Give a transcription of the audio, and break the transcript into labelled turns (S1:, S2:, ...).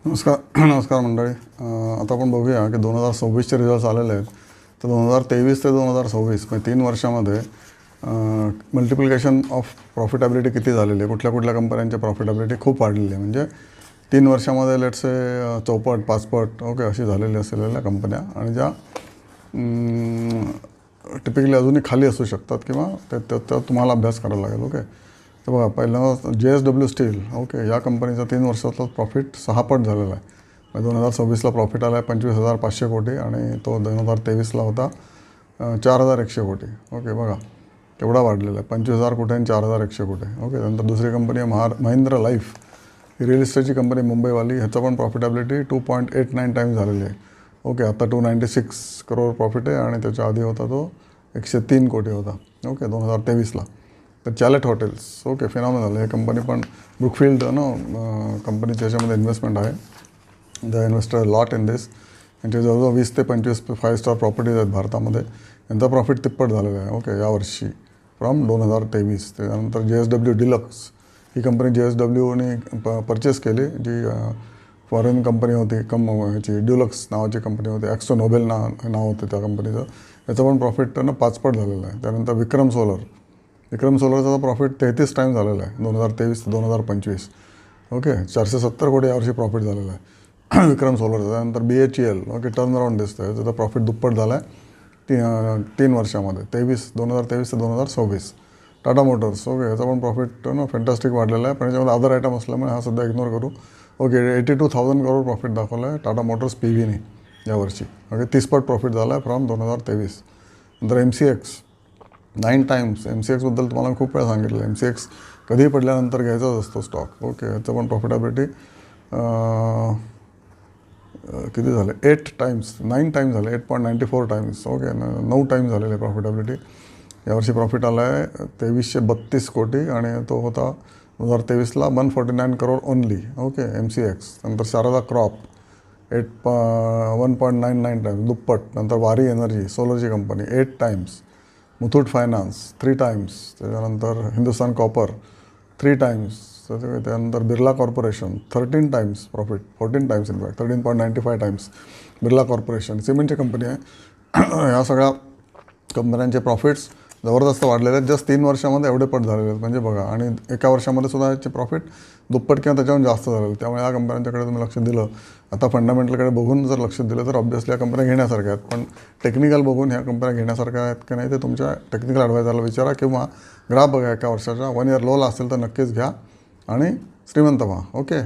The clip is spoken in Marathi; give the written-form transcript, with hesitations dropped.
S1: नमस्कार नमस्कार मंडळी. आता आपण बघूया की 2026चे रिझल्ट्स आलेले आहेत. तर 2023 ते 2026 म्हणजे 3 वर्षामध्ये मल्टिप्लिकेशन ऑफ प्रॉफिटॅबिलिटी किती झालेली आहे, कुठल्या कुठल्या कंपन्यांची प्रॉफिटॅबिलिटी खूप वाढलेली आहे. म्हणजे 3 वर्षामध्ये लेट्स से 4पट 5पट ओके अशी झालेली असलेल्या कंपन्या, आणि ज्या टिपिकली अजूनही खाली असू शकतात किंवा त्या तुम्हाला अभ्यास करायला लागेल. ओके, तर बघा, पहिलं JSW स्टील. ओके, या कंपनीचा 3 वर्षातला प्रॉफिट 6 पट झालेला आहे. म्हणजे 2026ला प्रॉफिट आला आहे 25,500 कोटी आणि तो 2023ला होता 4,100 कोटी. ओके, बघा केवढा वाढलेला आहे, 25,000 कोटी आणि 4,100 कोटी. ओके, त्यानंतर दुसरी कंपनी आहे महिंद्रा लाईफ, ही रिअल इस्टेटची कंपनी मुंबईवाली. ह्याचं पण प्रॉफिटॅबिलिटी 2.89 टाइम्स झालेली आहे. ओके, आता 296 करोड प्रॉफिट आहे आणि त्याच्या आधी होता तो 103 कोटी होता. ओके, 2023ला. तर चॅलेट हॉटेल्स, ओके, फिनॉमिनल. हे कंपनी पण ब्रुकफिल्ड कंपनीच्या याच्यामध्ये इन्व्हेस्टमेंट आहे. The investor lot in this. यांचे जवळजवळ 20 ते 25 5 स्टार प्रॉपर्टीज आहेत भारतामध्ये. यांचा प्रॉफिट तिप्पट झालेला आहे ओके यावर्षी फ्रॉम 2023. त्यानंतर JSW डिलक्स, ही कंपनी JSWने परचेस केली, जी फॉरेन कंपनी होती. ह्याची ड्युलक्स नावाची कंपनी होती. ॲक्सो नोबेल नाव होतं त्या कंपनीचं. याचं पण प्रॉफिट 5 पट झालेलं आहे. त्यानंतर विक्रम सोलरचा प्रॉफिट 33 टाइम्स झालेला आहे 2023 ते 2025. ओके, 470 कोटी यावर्षी प्रॉफिट झालेला आहे विक्रम सोलरचा. त्यानंतर BHEL, ओके, टर्न अराउंड दिसतं आहे. त्याचा प्रॉफिट दुप्पट झाला आहे 3 वर्षामध्ये, 2023 ते 2026. टाटा मोटर्स, ओके, याचा पण प्रॉफिट फॅन्टॅस्टिक वाढलेला आहे, पण याच्यामध्ये अदर आयटम असल्यामुळे हा सध्या इग्नोर करू. ओके, 82,000 करोड प्रॉफिट दाखवलं आहे टाटा मोटर्स PVने यावर्षी. ओके, 30 पट प्रॉफिट झाला आहे फ्रॉम 2023. नंतर MCX 9 टाइम्स. MCXबद्दल तुम्हाला खूप वेळा सांगितलं. MCX कधीही पडल्यानंतर घ्यायचाच असतो स्टॉक. ओके, याचं पण प्रॉफिटॅबिलिटी किती झाले, 8 टाइम्स 9 टाइम्स झाले, 8.94 टाइम्स. ओके, 9 टाइम्स झालेले प्रॉफिटॅबिलिटी. यावर्षी प्रॉफिट आला आहे 2332 कोटी आणि तो होता 2023ला 149 करोड ओनली. Okay, MCX. नंतर शारदा क्रॉप 1.99 टाइम्स, दुप्पट. नंतर वारी एनर्जी, सोलरची company, 8 times. Muthoot finance 3 times. त्याच्यानंतर हिंदुस्तान कॉपर 3 टाइम्स. त्यानंतर Birla corporation 13 times profit, 14 times in fact, 13.95 times Birla corporation. सिमेंटची कंपनी आहे. ह्या सगळ्या कंपन्यांचे प्रॉफिट्स जबरदस्त वाढलेले आहेत. जस्ट 3 वर्षामध्ये एवढे पट झालेले आहेत. म्हणजे बघा, आणि एका वर्षामध्ये सुद्धा याचे प्रॉफिट दुप्पट किंवा त्याच्याहून जास्त झालेलं. त्यामुळे या कंपन्यांच्याकडे तुम्ही लक्ष दिलं, आता फंडामेंटलकडे बघून जर लक्ष दिलं तर ऑब्व्हियसली या कंपन्या घेण्यासारख्या आहेत. पण टेक्निकल बघून ह्या कंपन्या घेण्यासारख्या आहेत की नाही ते तुमच्या टेक्निकल ॲडवायझरला विचारा, किंवा ग्राफ बघा एका वर्षाचा. 1 इयर लो असेल तर नक्कीच घ्या आणि श्रीमंत व्हा. ओके.